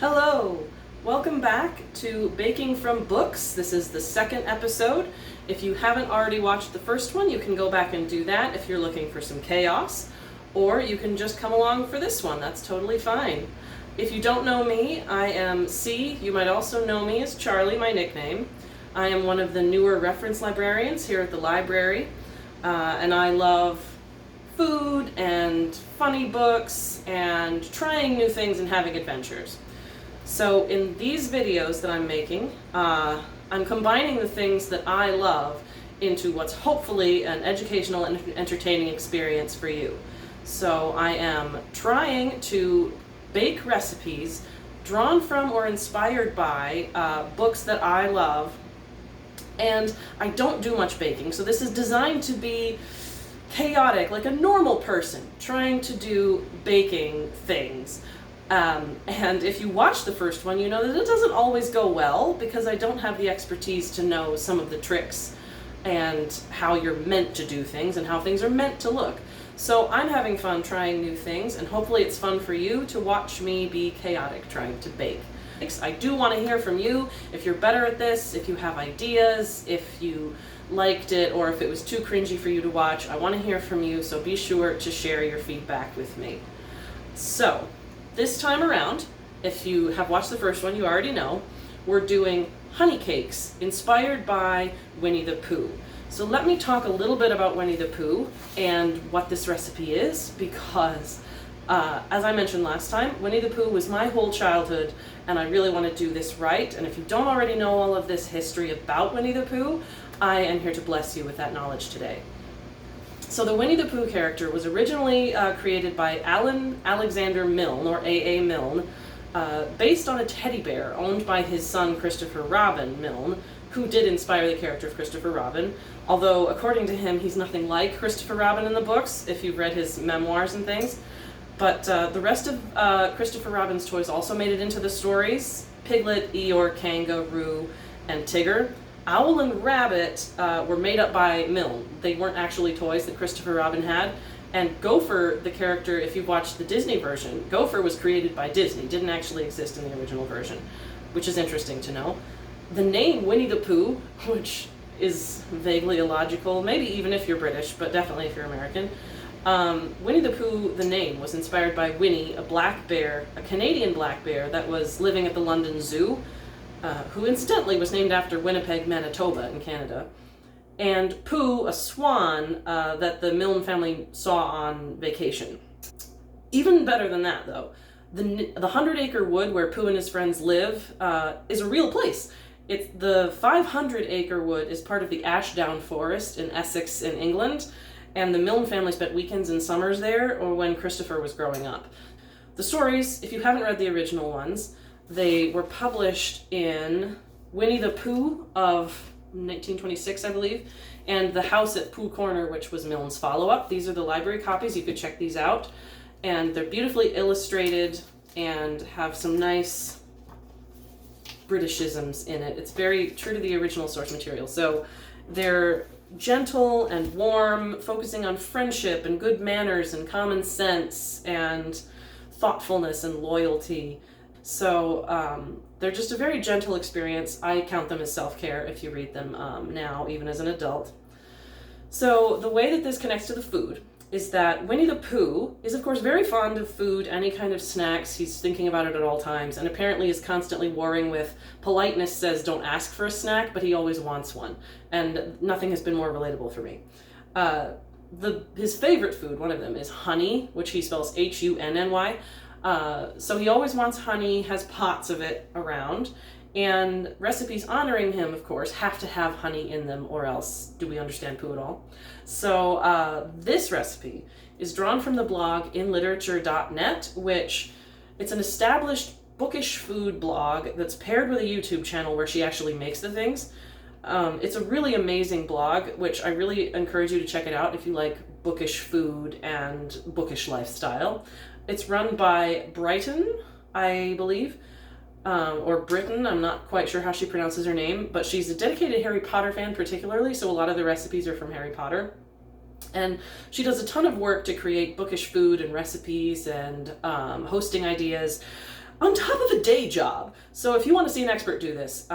Hello! Welcome back to Baking from Books. This is the second episode. If you haven't already watched the first one, you can go back and do that if you're looking for some chaos, or you can just come along for this one. That's totally fine. If you don't know me, I am C. You might also know me as Charlie, my nickname. I am one of the newer reference librarians here at the library, and I love food and funny books and trying new things and having adventures. So in these videos that I'm making, I'm combining the things that I love into what's hopefully an educational and entertaining experience for you. So I am trying to bake recipes drawn from or inspired by books that I love, and I don't do much baking, so this is designed to be chaotic, like a normal person trying to do baking things. And if you watch the first one, you know that it doesn't always go well because I don't have the expertise to know some of the tricks and how you're meant to do things and how things are meant to look. So I'm having fun trying new things, and hopefully it's fun for you to watch me be chaotic trying to bake. I do want to hear from you if you're better at this, if you have ideas, if you liked it, or if it was too cringy for you to watch. I want to hear from you, so be sure to share your feedback with me. So, this time around, if you have watched the first one, you already know, we're doing honey cakes inspired by Winnie-the-Pooh. So let me talk a little bit about Winnie-the-Pooh and what this recipe is, because as I mentioned last time, Winnie-the-Pooh was my whole childhood, and I really want to do this right. And if you don't already know all of this history about Winnie-the-Pooh, I am here to bless you with that knowledge today. So the Winnie-the-Pooh character was originally created by Alan Alexander Milne, or A.A. Milne, based on a teddy bear owned by his son Christopher Robin Milne, who did inspire the character of Christopher Robin, although according to him he's nothing like Christopher Robin in the books, if you've read his memoirs and things. But the rest of Christopher Robin's toys also made it into the stories: Piglet, Eeyore, Kangaroo, and Tigger. Owl and Rabbit were made up by Milne. They weren't actually toys that Christopher Robin had. And Gopher, the character, if you've watched the Disney version, Gopher was created by Disney, didn't actually exist in the original version, which is interesting to know. The name Winnie-the-Pooh, which is vaguely illogical, maybe even if you're British, but definitely if you're American, Winnie-the-Pooh, the name, was inspired by Winnie, a black bear, a Canadian black bear that was living at the London Zoo, who incidentally was named after Winnipeg, Manitoba in Canada, and Pooh, a swan that the Milne family saw on vacation. Even better than that, though, the 100-acre wood where Pooh and his friends live is a real place. The 500-acre wood is part of the Ashdown Forest in Essex in England, and the Milne family spent weekends and summers there, or when Christopher was growing up. The stories, if you haven't read the original ones, they were published in Winnie-the-Pooh of 1926, I believe, and The House at Pooh Corner, which was Milne's follow-up. These are the library copies. You could check these out. And they're beautifully illustrated and have some nice Britishisms in it. It's very true to the original source material. So they're gentle and warm, focusing on friendship and good manners and common sense and thoughtfulness and loyalty. So they're just a very gentle experience. I count them as self-care if you read them now, even as an adult. So the way that this connects to the food is that Winnie-the-Pooh is, of course, very fond of food, any kind of snacks. He's thinking about it at all times, and apparently is constantly warring with politeness says don't ask for a snack, but he always wants one. And nothing has been more relatable for me. His favorite food, one of them, is honey, which he spells Hunny. So he always wants honey, has pots of it around, and recipes honoring him, of course, have to have honey in them, or else do we understand Pooh at all? So this recipe is drawn from the blog inliterature.net, which it's an established bookish food blog that's paired with a YouTube channel where she actually makes the things. It's a really amazing blog, which I really encourage you to check it out if you like bookish food and bookish lifestyle. It's run by Brighton, I believe, or Britain. I'm not quite sure how she pronounces her name, but she's a dedicated Harry Potter fan particularly, so a lot of the recipes are from Harry Potter. And she does a ton of work to create bookish food and recipes and hosting ideas. on top of a day job. So if you want to see an expert do this,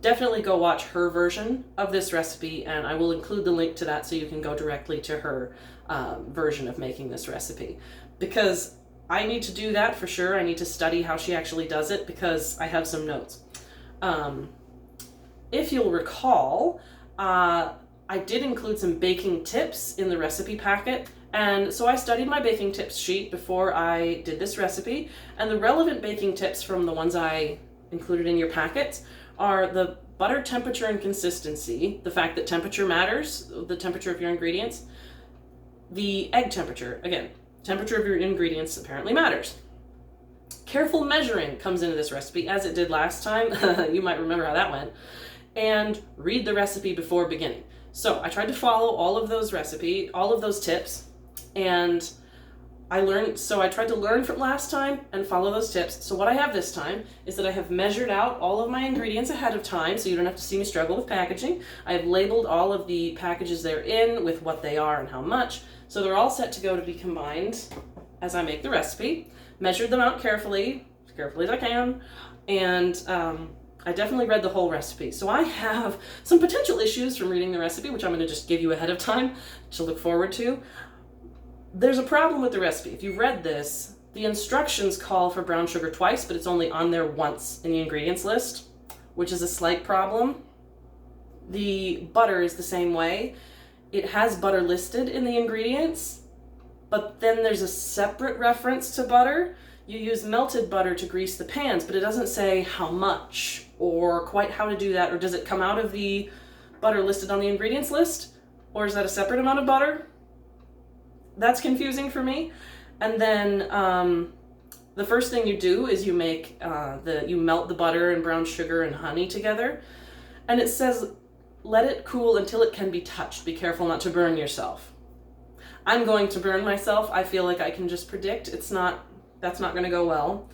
definitely go watch her version of this recipe, and I will include the link to that so you can go directly to her version of making this recipe. Because I need to do that for sure. I need to study how she actually does it because I have some notes. If you'll recall, I did include some baking tips in the recipe packet. And so I studied my baking tips sheet before I did this recipe, and the relevant baking tips from the ones I included in your packets are the butter temperature and consistency, the fact that temperature matters, the temperature of your ingredients, the egg temperature, again, temperature of your ingredients apparently matters. Careful measuring comes into this recipe, as it did last time. You might remember how that went. And read the recipe before beginning. So I tried to follow all of those tips. And I tried to learn from last time and follow those tips. So what I have this time is that I have measured out all of my ingredients ahead of time, so you don't have to see me struggle with packaging. I have labeled all of the packages they're in with what they are and how much, so they're all set to go to be combined as I make the recipe. Measured them out carefully, as carefully as I can, and I definitely read the whole recipe. So I have some potential issues from reading the recipe, which I'm going to just give you ahead of time to look forward to. There's a problem with the recipe. If you've read this, the instructions call for brown sugar twice, but it's only on there once in the ingredients list, which is a slight problem. The butter is the same way. It has butter listed in the ingredients, but then there's a separate reference to butter. You use melted butter to grease the pans, but it doesn't say how much or quite how to do that, or does it come out of the butter listed on the ingredients list? Or is that a separate amount of butter? That's confusing for me. And then the first thing you do is you make you melt the butter and brown sugar and honey together, and it says let it cool until it can be touched. Be careful not to burn yourself. I'm going to burn myself. I feel like I can just predict that's not going to go well.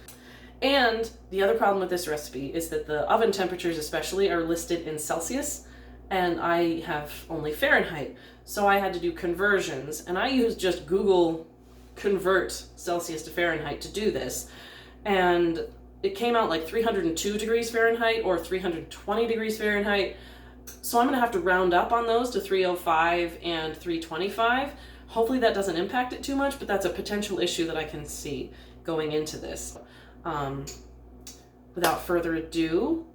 And the other problem with this recipe is that the oven temperatures especially are listed in Celsius, and I have only Fahrenheit. So I had to do conversions, and I used just Google convert Celsius to Fahrenheit to do this. And it came out like 302 degrees Fahrenheit or 320 degrees Fahrenheit. So I'm gonna have to round up on those to 305 and 325. Hopefully that doesn't impact it too much, but that's a potential issue that I can see going into this. Without further ado,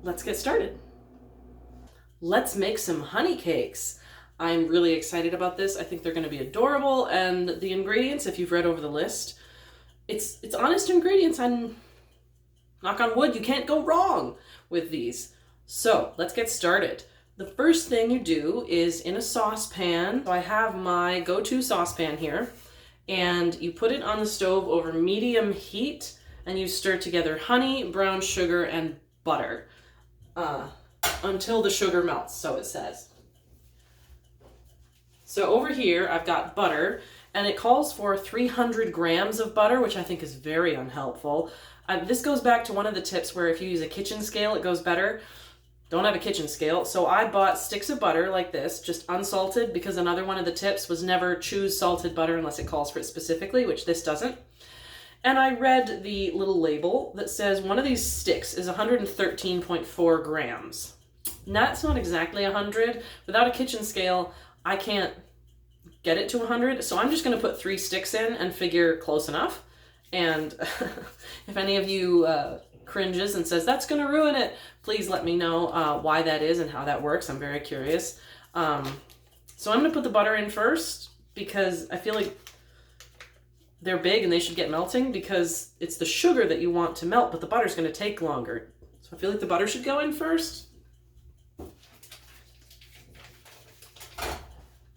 let's get started. Let's make some honey cakes. I'm really excited about this. I think they're going to be adorable, and the ingredients, if you've read over the list, it's honest ingredients. And knock on wood, you can't go wrong with these. So let's get started. The first thing you do is in a saucepan. So I have my go-to saucepan here, and you put it on the stove over medium heat, and you stir together honey, brown sugar, and butter until the sugar melts, so it says. So over here, I've got butter, and it calls for 300 grams of butter, which I think is very unhelpful. This goes back to one of the tips where if you use a kitchen scale, it goes better. Don't have a kitchen scale, so I bought sticks of butter like this, just unsalted, because another one of the tips was never choose salted butter unless it calls for it specifically, which this doesn't. And I read the little label that says one of these sticks is 113.4 grams. And that's not exactly 100. Without a kitchen scale, I can't get it to 100, so I'm just going to put 3 sticks in and figure close enough. And if any of you cringes and says, that's going to ruin it, please let me know why that is and how that works. I'm very curious. So I'm going to put the butter in first because I feel like they're big and they should get melting because it's the sugar that you want to melt, but the butter's going to take longer. So I feel like the butter should go in first.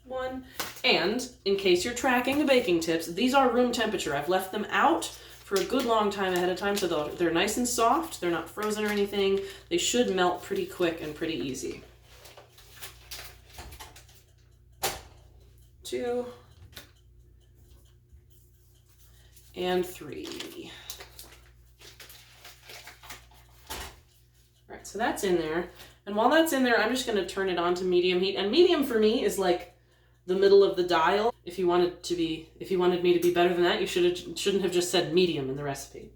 1. And in case you're tracking the baking tips, these are room temperature. I've left them out for a good long time ahead of time, so they're nice and soft. They're not frozen or anything. They should melt pretty quick and pretty easy. 2 and 3. All right, so that's in there. And while that's in there, I'm just going to turn it on to medium heat. And medium for me is like the middle of the dial. If you wanted me to be better than that, you shouldn't have just said medium in the recipe.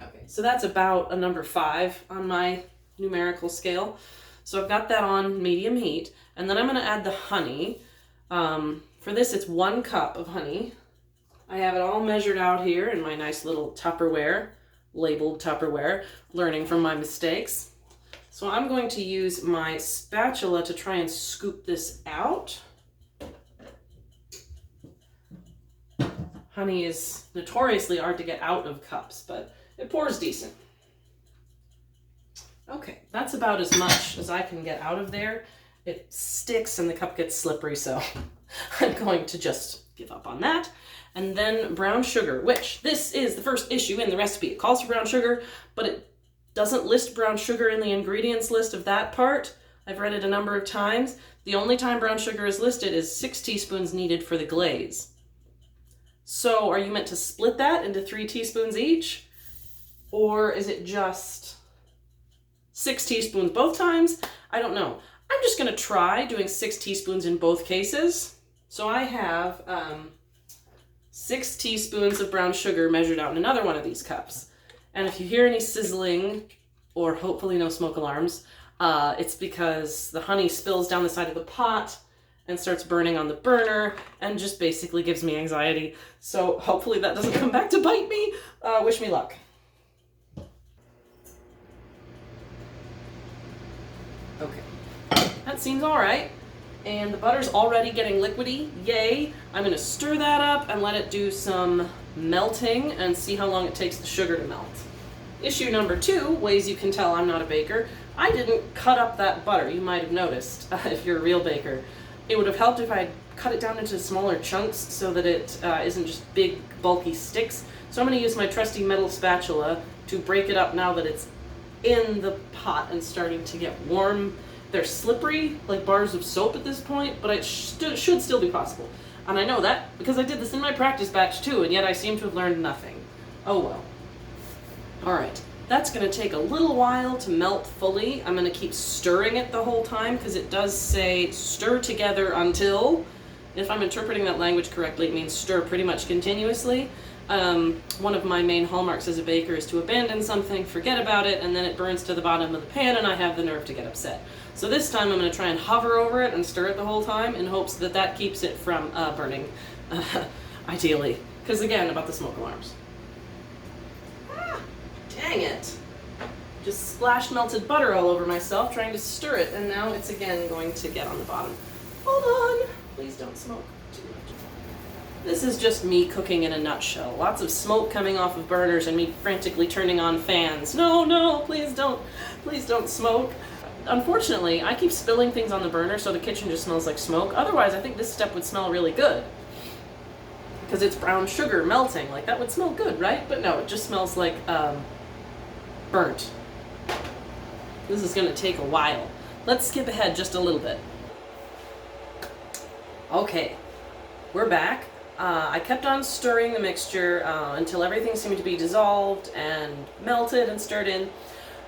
Okay, so that's about a number 5 on my numerical scale. So I've got that on medium heat, and then I'm going to add the honey. For this, it's 1 cup of honey. I have it all measured out here in my nice little Tupperware, labeled Tupperware, learning from my mistakes. So I'm going to use my spatula to try and scoop this out. Honey is notoriously hard to get out of cups, but it pours decent. Okay, that's about as much as I can get out of there. It sticks and the cup gets slippery, so I'm going to just give up on that. And then brown sugar, which this is the first issue in the recipe. It calls for brown sugar, but it doesn't list brown sugar in the ingredients list of that part. I've read it a number of times. The only time brown sugar is listed is 6 teaspoons needed for the glaze. So are you meant to split that into 3 teaspoons each? Or is it just 6 teaspoons both times? I don't know. I'm just going to try doing 6 teaspoons in both cases. So I have 6 teaspoons of brown sugar measured out in another one of these cups. And if you hear any sizzling, or hopefully no smoke alarms, it's because the honey spills down the side of the pot and starts burning on the burner and just basically gives me anxiety. So hopefully that doesn't come back to bite me. Wish me luck. Okay, that seems all right. And the butter's already getting liquidy, yay. I'm gonna stir that up and let it do some melting and see how long it takes the sugar to melt. Issue number 2, ways you can tell I'm not a baker. I didn't cut up that butter, you might have noticed, if you're a real baker. It would have helped if I had cut it down into smaller chunks so that it isn't just big, bulky sticks. So I'm gonna use my trusty metal spatula to break it up now that it's in the pot and starting to get warm. They're slippery, like bars of soap at this point, but it should still be possible. And I know that because I did this in my practice batch too, and yet I seem to have learned nothing. Oh well. All right, that's gonna take a little while to melt fully. I'm gonna keep stirring it the whole time because it does say stir together until. If I'm interpreting that language correctly, it means stir pretty much continuously. One of my main hallmarks as a baker is to abandon something, forget about it, and then it burns to the bottom of the pan and I have the nerve to get upset. So this time I'm going to try and hover over it and stir it the whole time in hopes that that keeps it from burning, ideally. Because again, about the smoke alarms. Ah, dang it. Just splashed melted butter all over myself trying to stir it, and now it's again going to get on the bottom. Hold on. Please don't smoke too much. This is just me cooking in a nutshell. Lots of smoke coming off of burners and me frantically turning on fans. No, please don't smoke. Unfortunately, I keep spilling things on the burner so the kitchen just smells like smoke. Otherwise, I think this step would smell really good. Because it's brown sugar melting. Like, that would smell good, right? But no, it just smells like burnt. This is going to take a while. Let's skip ahead just a little bit. Okay, we're back. I kept on stirring the mixture until everything seemed to be dissolved and melted and stirred in.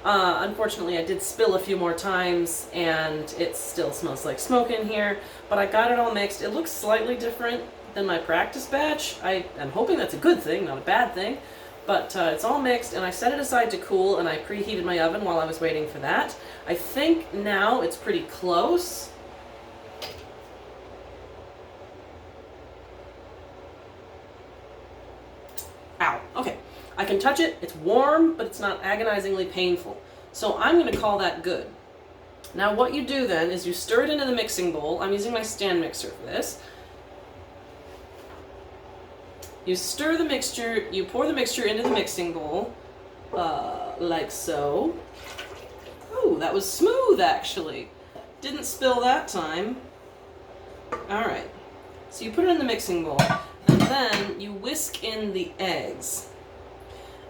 Unfortunately, I did spill a few more times and it still smells like smoke in here, but I got it all mixed. It looks slightly different than my practice batch. I'm hoping that's a good thing, not a bad thing, but it's all mixed and I set it aside to cool and I preheated my oven while I was waiting for that. I think now it's pretty close. Ow, okay. I can touch it, it's warm, but it's not agonizingly painful. So I'm going to call that good. Now what you do then is you stir it into the mixing bowl. I'm using my stand mixer for this. You stir the mixture, you pour the mixture into the mixing bowl, like so. Oh, that was smooth actually. Didn't spill that time. Alright, so you put it in the mixing bowl, and then you whisk in the eggs.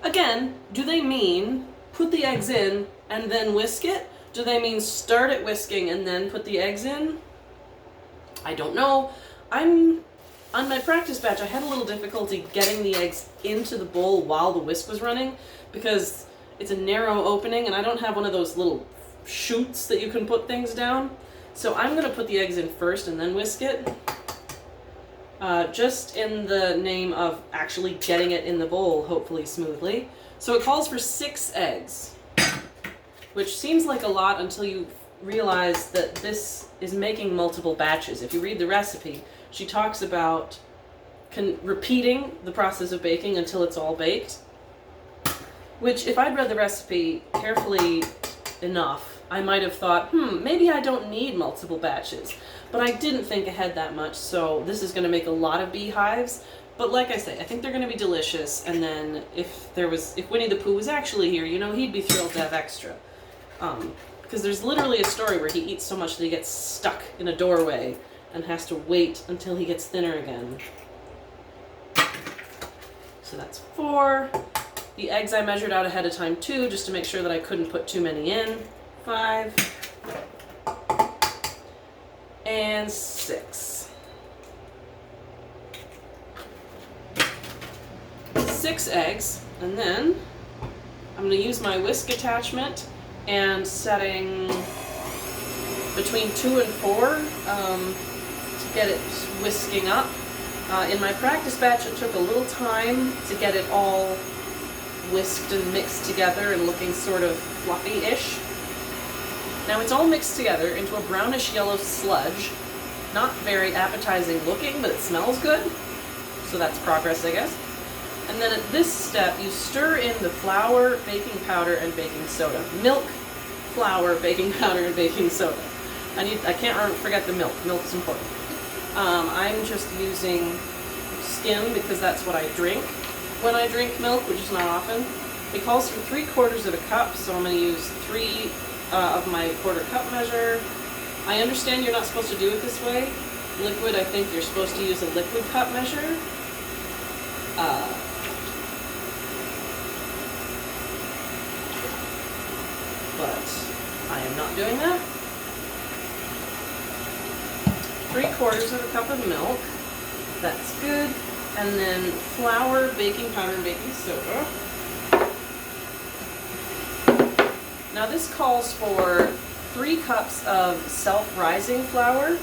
Again, do they mean put the eggs in and then whisk it? Do they mean start it whisking and then put the eggs in? I don't know. On my practice batch, I had a little difficulty getting the eggs into the bowl while the whisk was running because it's a narrow opening and I don't have one of those little chutes that you can put things down. So I'm going to put the eggs in first and then whisk it. just in the name of actually getting it in the bowl, hopefully smoothly. So it calls for 6 eggs, which seems like a lot until you realize that this is making multiple batches. If you read the recipe, she talks about repeating the process of baking until it's all baked, which if I'd read the recipe carefully enough, I might have thought, maybe I don't need multiple batches. But I didn't think ahead that much, so this is going to make a lot of beehives. But like I say, I think they're going to be delicious, and then if Winnie-the-Pooh was actually here, you know, he'd be thrilled to have extra. Because there's literally a story where he eats so much that he gets stuck in a doorway and has to wait until he gets thinner again. So that's 4. The eggs I measured out ahead of time too, just to make sure that I couldn't put too many in. 5. And 6. 6 eggs, and then I'm going to use my whisk attachment and setting between 2 and 4 to get it whisking up. In my practice batch, it took a little time to get it all whisked and mixed together and looking sort of fluffy-ish. Now it's all mixed together into a brownish yellow sludge. Not very appetizing looking, but it smells good. So that's progress, I guess. And then at this step, you stir in the flour, baking powder, and baking soda. Milk, flour, baking powder, and baking soda. I can't forget the milk. Milk is important. I'm just using skim because that's what I drink when I drink milk, which is not often. It calls for 3/4 of a cup, so I'm going to use 3 of my 1/4 cup measure. I understand you're not supposed to do it this way. Liquid, I think you're supposed to use a liquid cup measure. But I am not doing that. 3/4 of a cup of milk. That's good. And then flour, baking powder, and baking soda. Now this calls for 3 cups of self-rising flour.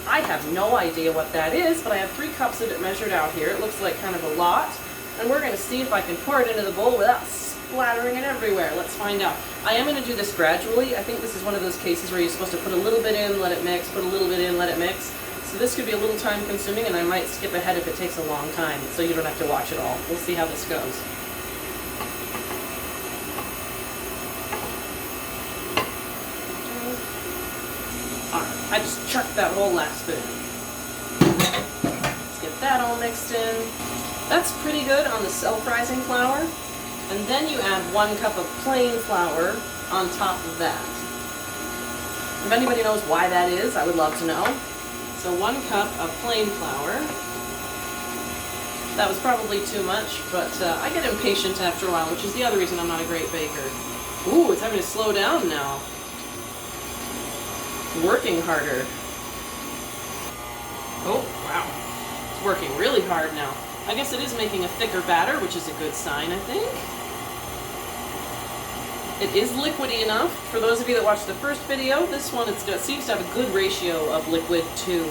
I have no idea what that is, but I have 3 cups of it measured out here. It looks like kind of a lot. And we're going to see if I can pour it into the bowl without splattering it everywhere. Let's find out. I am going to do this gradually. I think this is one of those cases where you're supposed to put a little bit in, let it mix, put a little bit in, let it mix. So this could be a little time consuming, and I might skip ahead if it takes a long time, so you don't have to watch it all. We'll see how this goes. Alright, I just chucked that whole last bit in. Let's get that all mixed in. That's pretty good on the self-rising flour. And then you add 1 cup of plain flour on top of that. If anybody knows why that is, I would love to know. So 1 cup of plain flour. That was probably too much, but I get impatient after a while, which is the other reason I'm not a great baker. Ooh, it's having to slow down now. It's working harder. Oh, wow. It's working really hard now. I guess it is making a thicker batter, which is a good sign, I think. It is liquidy enough. For those of you that watched the first video, this one seems to have a good ratio of liquid to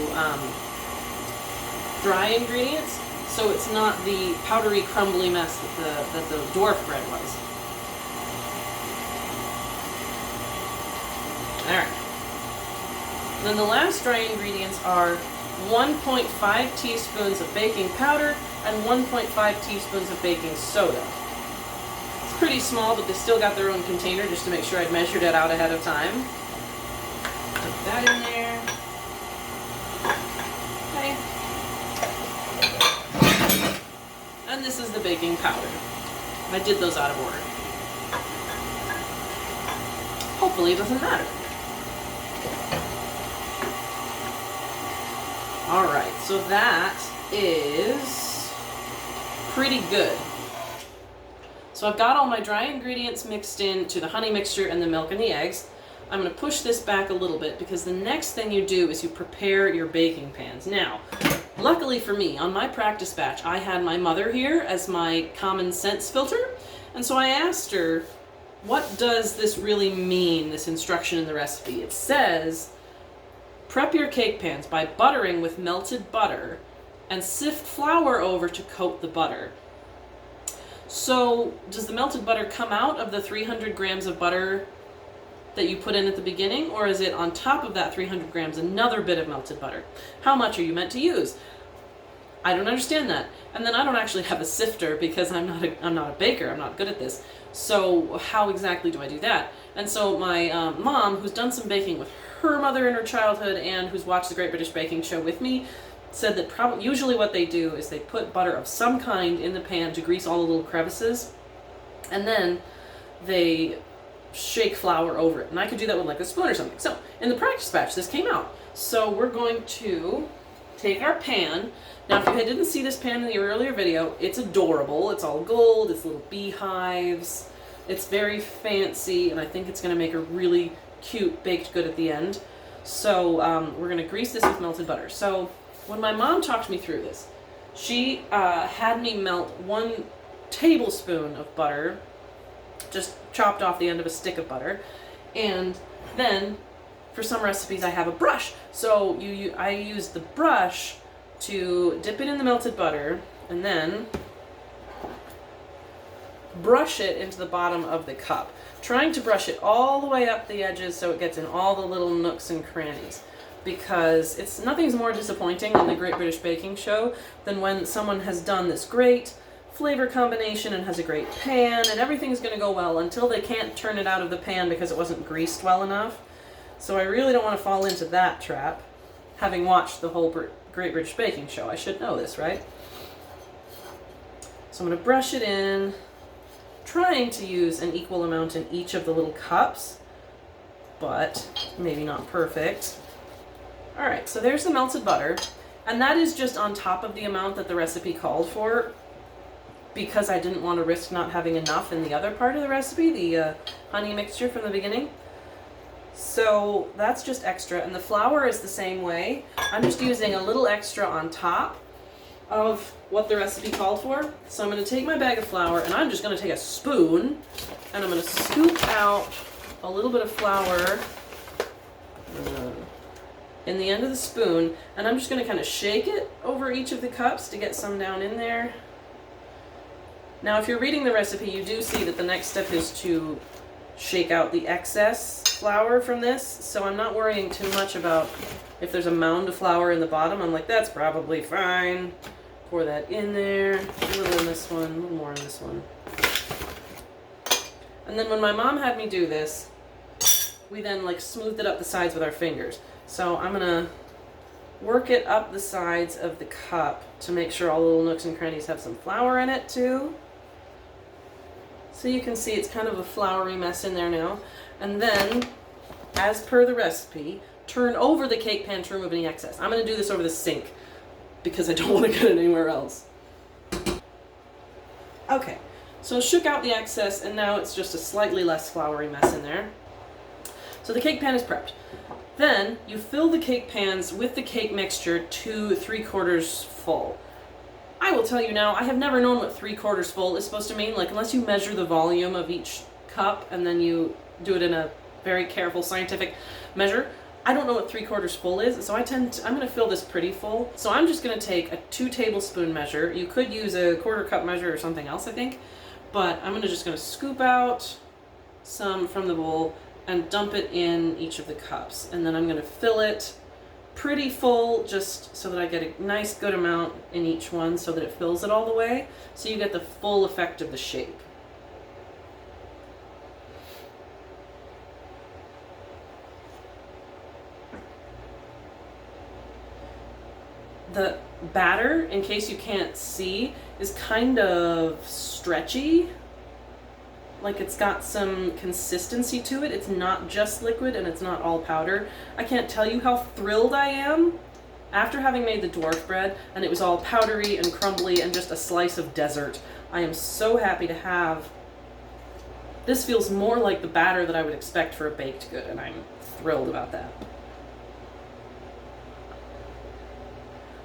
dry ingredients, so it's not the powdery, crumbly mess that the dwarf bread was. Alright. Then the last dry ingredients are 1.5 teaspoons of baking powder and 1.5 teaspoons of baking soda. It's pretty small, but they still got their own container just to make sure I'd measured it out ahead of time. Put that in there. Okay. And this is the baking powder. I did those out of order. Hopefully it doesn't matter. Alright, so that is pretty good. So I've got all my dry ingredients mixed into the honey mixture and the milk and the eggs. I'm going to push this back a little bit because the next thing you do is you prepare your baking pans. Now, luckily for me, on my practice batch, I had my mother here as my common sense filter. And so I asked her, what does this really mean, this instruction in the recipe? It says, prep your cake pans by buttering with melted butter and sift flour over to coat the butter. So does the melted butter come out of the 300 grams of butter that you put in at the beginning, or is it on top of that 300 grams another bit of melted butter? How much are you meant to use? I don't understand that. And then I don't actually have a sifter because I'm not a baker. I'm not good at this. So how exactly do I do that? And so my mom, who's done some baking with her mother in her childhood and who's watched the Great British Baking Show with me, said that usually what they do is they put butter of some kind in the pan to grease all the little crevices, and then they shake flour over it. And I could do that with like a spoon or something. So in the practice batch, this came out. So we're going to take our pan. Now, if you didn't see this pan in the earlier video, it's adorable. It's all gold, it's little beehives. It's very fancy, and I think it's going to make a really cute baked good at the end. So we're going to grease this with melted butter. So when my mom talked me through this, she had me melt 1 tablespoon of butter, just chopped off the end of a stick of butter, and then for some recipes I have a brush. So I use the brush to dip it in the melted butter and then brush it into the bottom of the cup, trying to brush it all the way up the edges so it gets in all the little nooks and crannies, because nothing's more disappointing on the Great British Baking Show than when someone has done this great flavor combination and has a great pan and everything's going to go well until they can't turn it out of the pan because it wasn't greased well enough. So I really don't want to fall into that trap. Having watched the whole Great British Baking Show, I should know this, right? So I'm going to brush it in, trying to use an equal amount in each of the little cups, but maybe not perfect. Alright, so there's the melted butter, and that is just on top of the amount that the recipe called for, because I didn't want to risk not having enough in the other part of the recipe, the honey mixture from the beginning. So that's just extra, and the flour is the same way. I'm just using a little extra on top of what the recipe called for. So I'm going to take my bag of flour, and I'm just going to take a spoon, and I'm going to scoop out a little bit of flour in the end of the spoon, and I'm just going to kind of shake it over each of the cups to get some down in there. Now, if you're reading the recipe, you do see that the next step is to shake out the excess flour from this, so I'm not worrying too much about if there's a mound of flour in the bottom. I'm like, that's probably fine. Pour that in there, a little in this one, a little more in this one. And then when my mom had me do this, we then like smoothed it up the sides with our fingers. So I'm gonna work it up the sides of the cup to make sure all the little nooks and crannies have some flour in it too. So you can see it's kind of a floury mess in there now. And then, as per the recipe, turn over the cake pan to remove any excess. I'm going to do this over the sink because I don't want to get it anywhere else. Okay, so shook out the excess, and now it's just a slightly less floury mess in there. So the cake pan is prepped. Then you fill the cake pans with the cake mixture to 3/4 full. I will tell you now, I have never known what 3/4 full is supposed to mean. Like, unless you measure the volume of each cup and then you do it in a very careful scientific measure, I don't know what 3/4 full is. So I'm going to fill this pretty full. So I'm just going to take a 2 tablespoon measure. You could use a 1/4 cup measure or something else, I think. But I'm just going to scoop out some from the bowl and dump it in each of the cups. And then I'm going to fill it pretty full, just so that I get a nice good amount in each one so that it fills it all the way, so you get the full effect of the shape. The batter, in case you can't see, is kind of stretchy. Like, it's got some consistency to it. It's not just liquid and it's not all powder. I can't tell you how thrilled I am after having made the dwarf bread and it was all powdery and crumbly and just a slice of desert. I am so happy to have. This feels more like the batter that I would expect for a baked good, and I'm thrilled about that.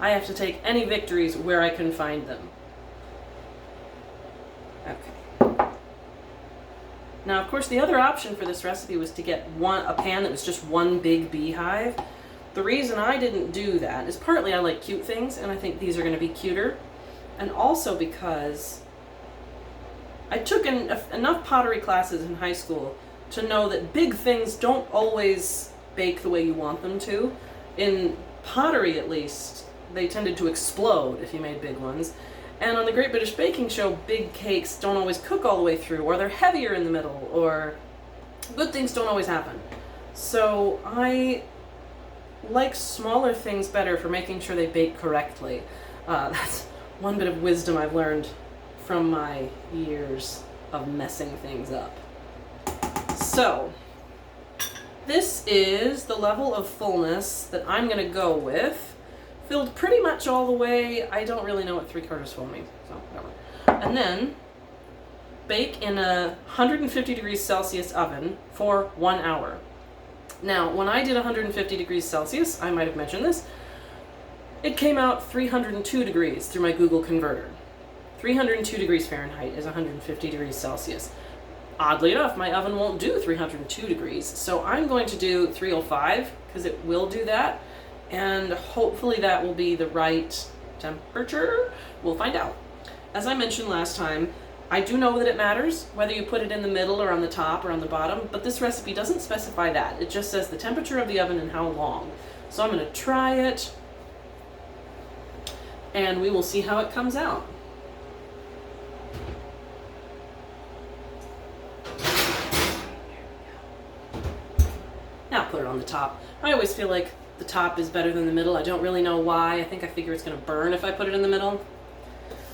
I have to take any victories where I can find them. Okay. Now, of course, the other option for this recipe was to get a pan that was just one big beehive. The reason I didn't do that is partly I like cute things, and I think these are going to be cuter, and also because I took enough pottery classes in high school to know that big things don't always bake the way you want them to. In pottery, at least, they tended to explode if you made big ones. And on the Great British Baking Show, big cakes don't always cook all the way through, or they're heavier in the middle, or good things don't always happen. So I like smaller things better for making sure they bake correctly. That's one bit of wisdom I've learned from my years of messing things up. So, this is the level of fullness that I'm going to go with. Filled pretty much all the way. I don't really know what 3/4 full means, so whatever. And then, bake in a 150 degrees Celsius oven for 1 hour. Now, when I did 150 degrees Celsius, I might have mentioned this, it came out 302 degrees through my Google converter. 302 degrees Fahrenheit is 150 degrees Celsius. Oddly enough, my oven won't do 302 degrees, so I'm going to do 305 because it will do that, and hopefully that will be the right temperature. We'll find out. As I mentioned last time, I do know that it matters whether you put it in the middle or on the top or on the bottom, but this recipe doesn't specify that. It just says the temperature of the oven and how long. So I'm going to try it, and we will see how it comes out. Now put it on the top. I always feel like the top is better than the middle. I don't really know why. I think I figure it's going to burn if I put it in the middle.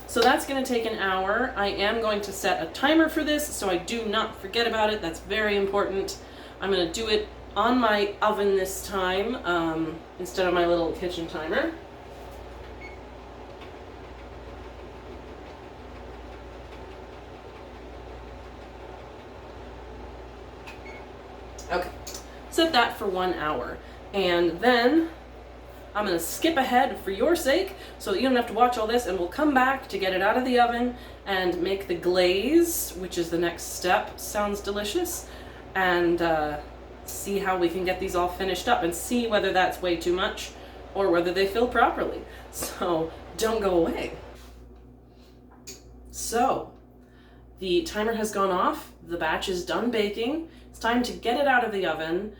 So that's going to take an hour. I am going to set a timer for this, so I do not forget about it. That's very important. I'm going to do it on my oven this time, instead of my little kitchen timer. Okay. Set that for 1 hour, and then I'm going to skip ahead for your sake so that you don't have to watch all this, and we'll come back to get it out of the oven and make the glaze, which is the next step. Sounds delicious. And see how we can get these all finished up and see whether that's way too much or whether they fill properly. So don't go away. So the timer has gone off. The batch is done baking. It's time to get it out of the oven.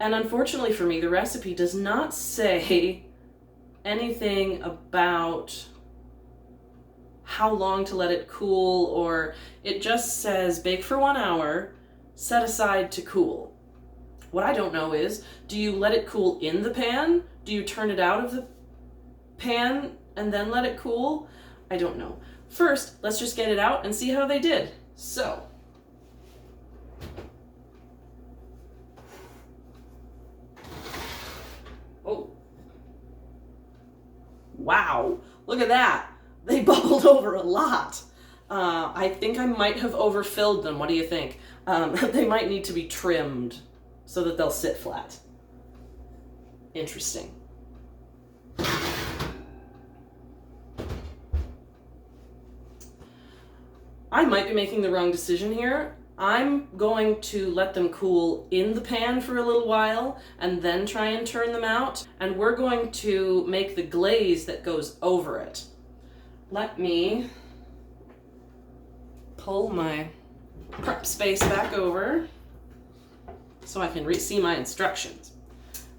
And unfortunately for me, the recipe does not say anything about how long to let it cool, or it just says bake for 1 hour, set aside to cool. What I don't know is, do you let it cool in the pan? Do you turn it out of the pan and then let it cool? I don't know. First, let's just get it out and see how they did. So, oh, wow, look at that. They bubbled over a lot. I think I might have overfilled them. What do you think? They might need to be trimmed so that they'll sit flat. Interesting. I might be making the wrong decision here. I'm going to let them cool in the pan for a little while and then try and turn them out. And we're going to make the glaze that goes over it. Let me pull my prep space back over so I can see my instructions.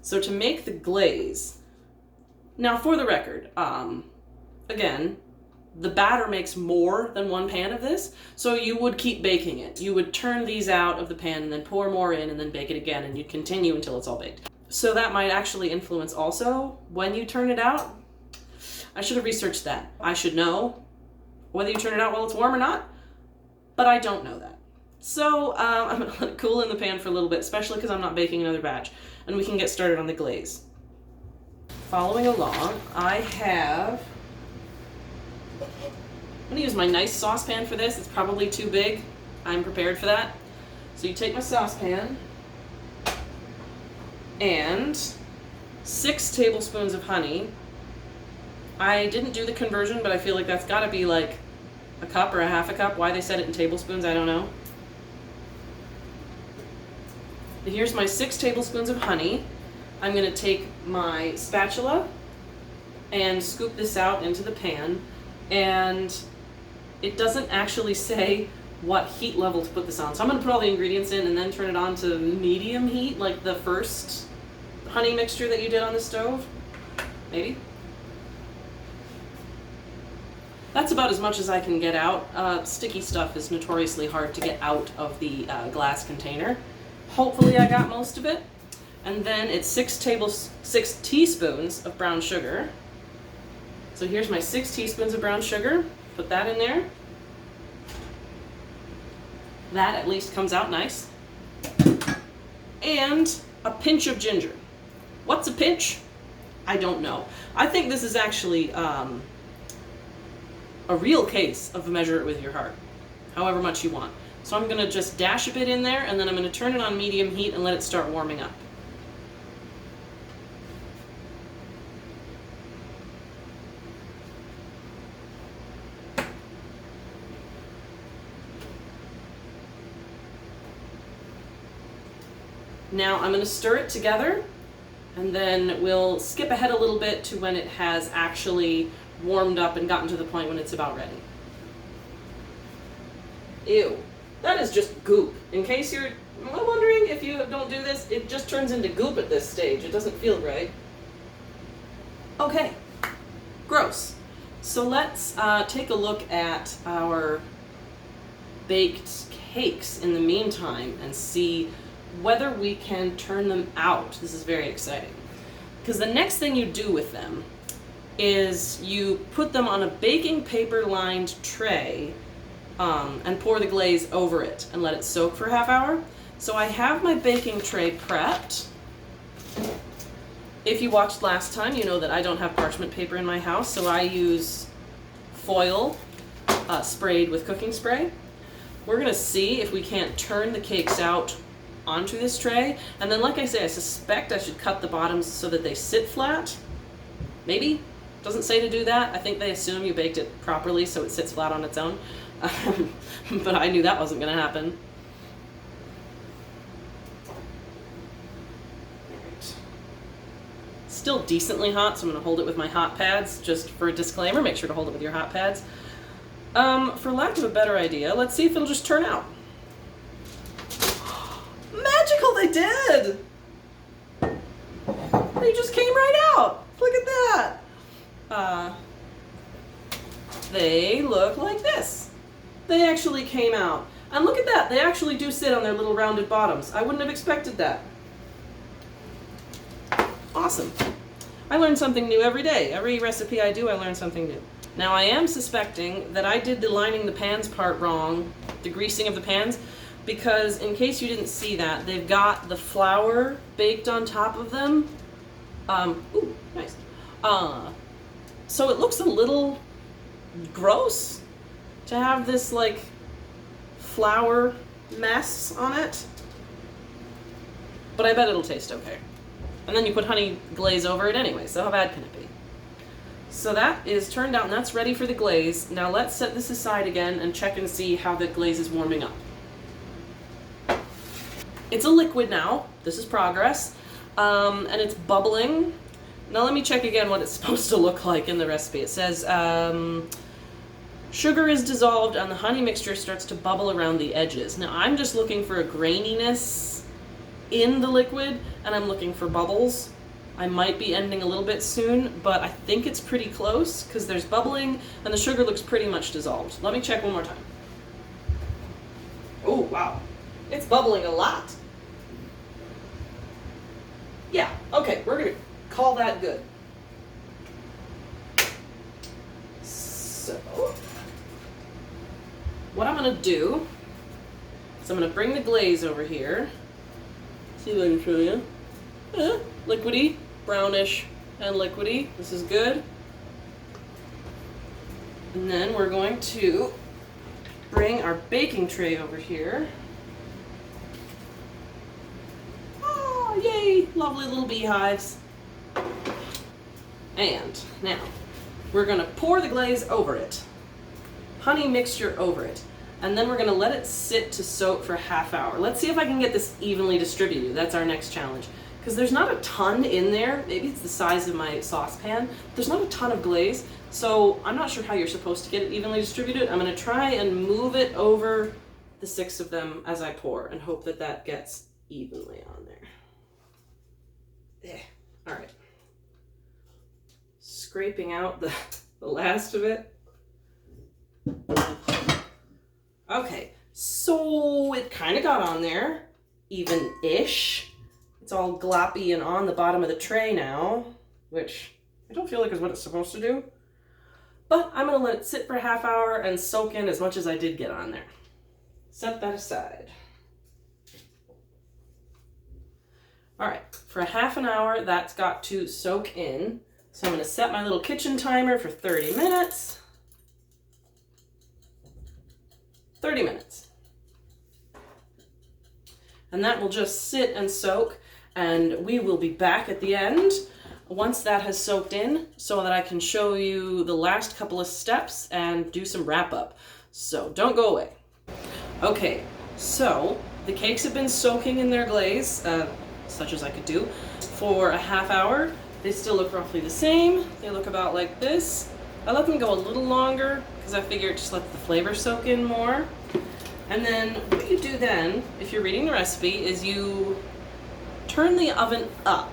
So to make the glaze, now for the record, again, the batter makes more than one pan of this, so you would keep baking it. You would turn these out of the pan and then pour more in and then bake it again, and you'd continue until it's all baked. So that might actually influence also when you turn it out. I should have researched that. I should know whether you turn it out while it's warm or not, but I don't know that. So I'm gonna let it cool in the pan for a little bit, especially because I'm not baking another batch, and we can get started on the glaze. Following along, I'm gonna use my nice saucepan for this. It's probably too big. I'm prepared for that. So you take my saucepan and 6 tablespoons of honey. I didn't do the conversion, but I feel like that's gotta be like a cup or a half a cup. Why they said it in tablespoons, I don't know. But here's my 6 tablespoons of honey. I'm going to take my spatula and scoop this out into the pan, and it doesn't actually say what heat level to put this on. So I'm going to put all the ingredients in and then turn it on to medium heat, like the first honey mixture that you did on the stove. Maybe. That's about as much as I can get out. Sticky stuff is notoriously hard to get out of the glass container. Hopefully I got most of it. And then it's 6 teaspoons of brown sugar. So here's my 6 teaspoons of brown sugar. Put that in there. That at least comes out nice. And a pinch of ginger. What's a pinch? I don't know. I think this is actually a real case of measure it with your heart, however much you want. So I'm going to just dash a bit in there, and then I'm going to turn it on medium heat and let it start warming up. Now I'm going to stir it together, and then we'll skip ahead a little bit to when it has actually warmed up and gotten to the point when it's about ready. Ew, that is just goop. In case you're wondering, if you don't do this, it just turns into goop at this stage. It doesn't feel right. Okay, gross. So let's take a look at our baked cakes in the meantime and see whether we can turn them out. This is very exciting, because the next thing you do with them is you put them on a baking paper lined tray and pour the glaze over it and let it soak for a half hour. So I have my baking tray prepped. If you watched last time, you know that I don't have parchment paper in my house, so I use foil sprayed with cooking spray. We're gonna see if we can't turn the cakes out onto this tray, and then, like I say, I suspect I should cut the bottoms so that they sit flat. Maybe. Doesn't say to do that. I think they assume you baked it properly so it sits flat on its own. But I knew that wasn't going to happen. Right. Still decently hot, so I'm going to hold it with my hot pads. Just for a disclaimer, make sure to hold it with your hot pads. For lack of a better idea, let's see if it'll just turn out. Magical, they did! They just came right out. Look at that. They look like this. They actually came out. And look at that, they actually do sit on their little rounded bottoms. I wouldn't have expected that. Awesome. I learn something new every day. Every recipe I do, I learn something new. Now I am suspecting that I did the lining the pans part wrong, the greasing of the pans, because in case you didn't see that, they've got the flour baked on top of them. Ooh, nice. So it looks a little gross to have this like flour mess on it, but I bet it'll taste okay. And then you put honey glaze over it anyway, so how bad can it be? So that is turned out and that's ready for the glaze. Now let's set this aside again and check and see how the glaze is warming up. It's a liquid now. This is progress. And it's bubbling. Now let me check again what it's supposed to look like in the recipe. It says, sugar is dissolved and the honey mixture starts to bubble around the edges. Now I'm just looking for a graininess in the liquid, and I'm looking for bubbles. I might be ending a little bit soon, but I think it's pretty close because there's bubbling and the sugar looks pretty much dissolved. Let me check one more time. Oh, wow. It's bubbling a lot. Yeah, okay, we're gonna call that good. So, what I'm gonna do is I'm gonna bring the glaze over here. See if I can show you. Liquidy, brownish, and liquidy. This is good. And then we're going to bring our baking tray over here. Oh, yay! Lovely little beehives. And now we're going to pour the glaze over it. Honey mixture over it. And then we're going to let it sit to soak for a half hour. Let's see if I can get this evenly distributed. That's our next challenge. because there's not a ton in there. Maybe it's the size of my saucepan. There's not a ton of glaze, so I'm not sure how you're supposed to get it evenly distributed. I'm going to try and move it over the 6 of them as I pour and hope that that gets evenly on there. There. All right. Scraping out the last of it. Okay, so it kind of got on there, even-ish. It's all gloppy and on the bottom of the tray now, which I don't feel like is what it's supposed to do. But I'm going to let it sit for a half hour and soak in as much as I did get on there. Set that aside. All right, for a half an hour, that's got to soak in. So I'm going to set my little kitchen timer for 30 minutes. 30 minutes. And that will just sit and soak, and we will be back at the end once that has soaked in so that I can show you the last couple of steps and do some wrap up. So don't go away. Okay, so the cakes have been soaking in their glaze, such as I could do, for a half hour. They still look roughly the same. They look about like this. I let them go a little longer because I figure it just lets the flavor soak in more. And then what you do then, if you're reading the recipe, is you turn the oven up.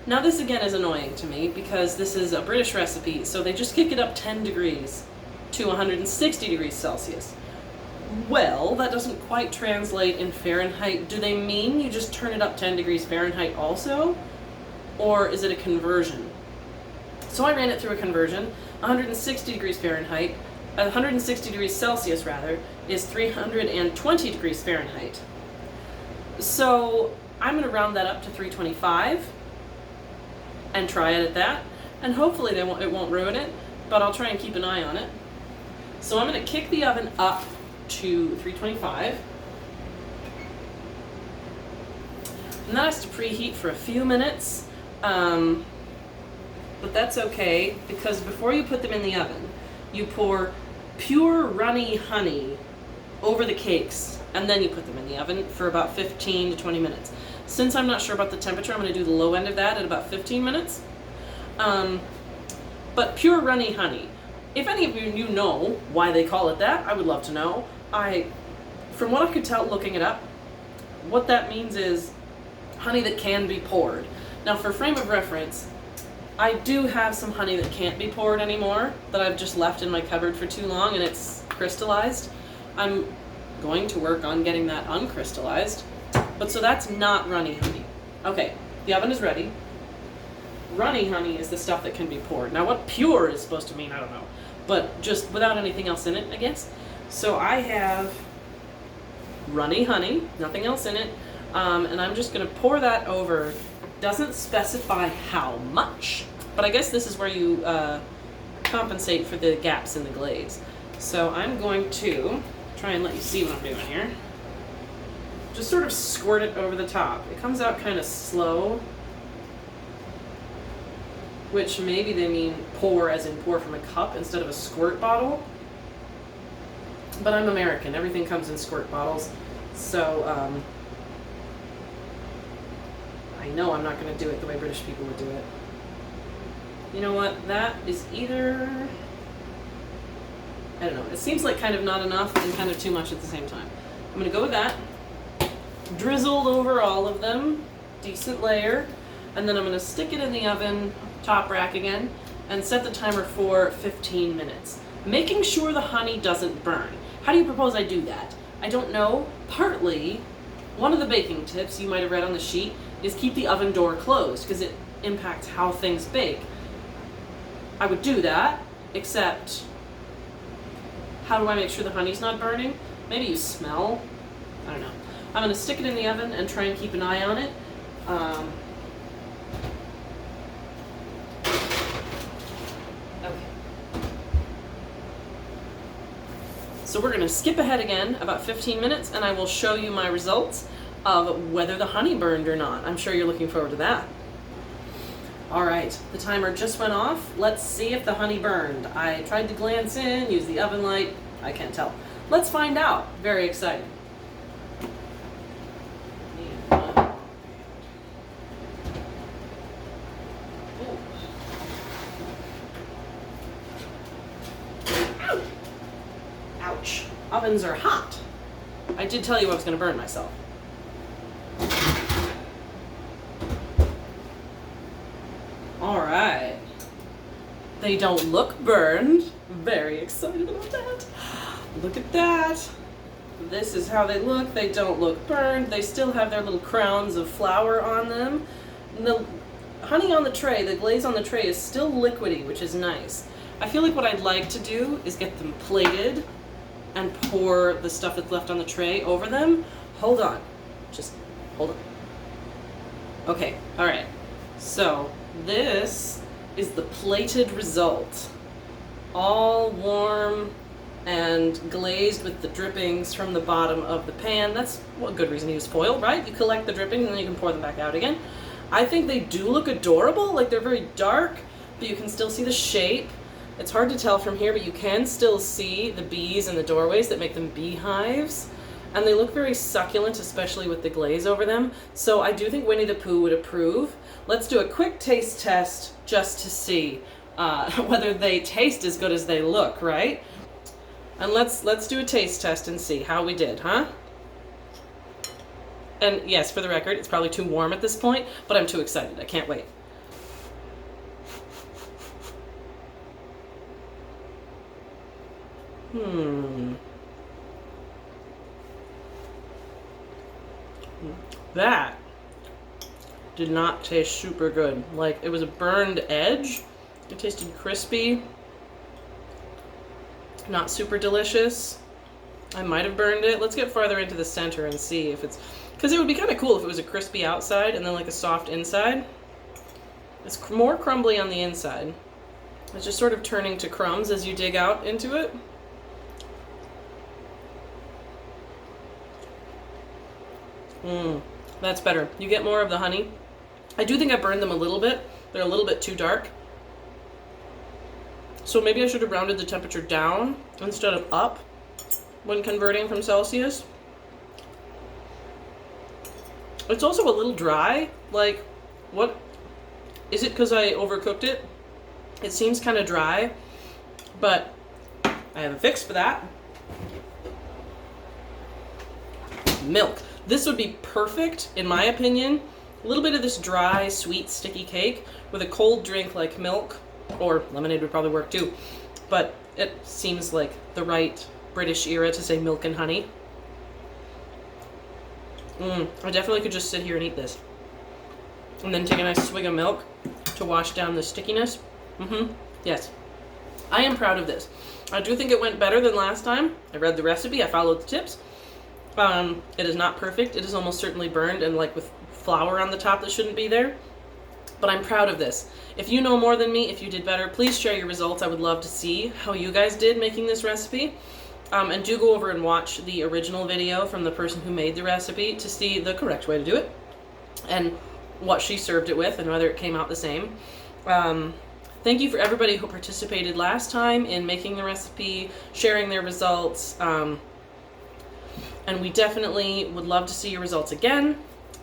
Now this again is annoying to me because this is a British recipe, so they just kick it up 10 degrees to 160 degrees Celsius. Well, that doesn't quite translate in Fahrenheit. Do they mean you just turn it up 10 degrees Fahrenheit also? Or is it a conversion? So I ran it through a conversion. 160 degrees Fahrenheit, 160 degrees Celsius rather, is 320 degrees Fahrenheit. So I'm going to round that up to 325 and try it at that. And hopefully it won't ruin it, but I'll try and keep an eye on it. So I'm going to kick the oven up to 325. And that has to preheat for a few minutes. But that's okay, because before you put them in the oven, you pour pure runny honey over the cakes, and then you put them in the oven for about 15 to 20 minutes. Since I'm not sure about the temperature, I'm going to do the low end of that at about 15 minutes. But pure runny honey. If any of you know why they call it that, I would love to know. From what I could tell looking it up, what that means is honey that can be poured. Now for frame of reference, I do have some honey that can't be poured anymore that I've just left in my cupboard for too long and it's crystallized. I'm going to work on getting that uncrystallized. But so that's not runny honey. Okay, the oven is ready. Runny honey is the stuff that can be poured. Now what pure is supposed to mean, I don't know. But just without anything else in it, I guess. So I have runny honey, nothing else in it. And I'm just going to pour that over. Doesn't specify how much, but I guess this is where you compensate for the gaps in the glaze. So I'm going to try and let you see what I'm doing here. Just sort of squirt it over the top. It comes out kind of slow, which maybe they mean pour as in pour from a cup instead of a squirt bottle. But I'm American, everything comes in squirt bottles, so I know I'm not going to do it the way British people would do it. You know what? That is either... I don't know. It seems like kind of not enough and kind of too much at the same time. I'm going to go with that. Drizzled over all of them. Decent layer. And then I'm going to stick it in the oven, top rack again, and set the timer for 15 minutes. Making sure the honey doesn't burn. How do you propose I do that? I don't know. Partly, one of the baking tips you might have read on the sheet is keep the oven door closed because it impacts how things bake. I would do that, except how do I make sure the honey's not burning? Maybe you smell? I don't know. I'm going to stick it in the oven and try and keep an eye on it. Okay. So we're going to skip ahead again about 15 minutes and I will show you my results of whether the honey burned or not. I'm sure you're looking forward to that. All right, the timer just went off. Let's see if the honey burned. I tried to glance in, use the oven light. I can't tell. Let's find out. Very exciting. ovens are hot. I did tell you I was going to burn myself. All right. They don't look burned. Very excited about that. Look at that. This is how they look. They don't look burned. They still have their little crowns of flour on them. And the honey on the tray, the glaze on the tray is still liquidy, which is nice. I feel like what I'd like to do is get them plated and pour the stuff that's left on the tray over them. Hold on. Just hold on. Okay, all right. So this is the plated result. All warm and glazed with the drippings from the bottom of the pan. That's a good reason to use foil, right? You collect the drippings and then you can pour them back out again. I think they do look adorable. Like, they're very dark, but you can still see the shape. It's hard to tell from here, but you can still see the bees in the doorways that make them beehives. And they look very succulent, especially with the glaze over them. So I do think Winnie-the-Pooh would approve. Let's do a quick taste test just to see whether they taste as good as they look, right? And let's do a taste test and see how we did, huh? And yes, for the record, it's probably too warm at this point, but I'm too excited. I can't wait. That did not taste super good. Like, it was a burned edge. It tasted crispy. Not super delicious. I might have burned it. Let's get farther into the center and see if it's... Because it would be kind of cool if it was a crispy outside and then like a soft inside. It's more crumbly on the inside. It's just sort of turning to crumbs as you dig out into it. That's better. You get more of the honey. I do think I burned them a little bit. They're a little bit too dark. So maybe I should have rounded the temperature down instead of up when converting from Celsius. It's also a little dry. Like, what? Is it because I overcooked it? It seems kind of dry, but I have a fix for that. Milk. This would be perfect, in my opinion. A little bit of this dry, sweet, sticky cake with a cold drink like milk, or lemonade would probably work too. But it seems like the right British era to say milk and honey. I definitely could just sit here and eat this. And then take a nice swig of milk to wash down the stickiness. Yes. I am proud of this. I do think it went better than last time. I read the recipe, I followed the tips. It is not perfect. It is almost certainly burned and like with flour on the top that shouldn't be there. But I'm proud of this. If you know more than me, if you did better, please share your results. I would love to see how you guys did making this recipe. And do go over and watch the original video from the person who made the recipe to see the correct way to do it and what she served it with and whether it came out the same. Thank you for everybody who participated last time in making the recipe, sharing their results. And we definitely would love to see your results again.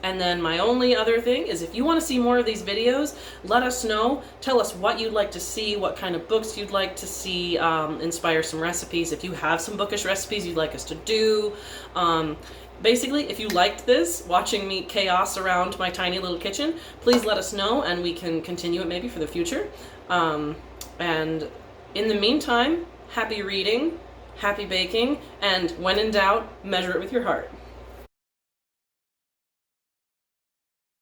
And then my only other thing is if you want to see more of these videos, let us know. Tell us what you'd like to see, what kind of books you'd like to see, inspire some recipes. If you have some bookish recipes you'd like us to do. Basically, if you liked this, watching me chaos around my tiny little kitchen, please let us know and we can continue it maybe for the future. And in the meantime, happy reading, happy baking, and when in doubt, measure it with your heart.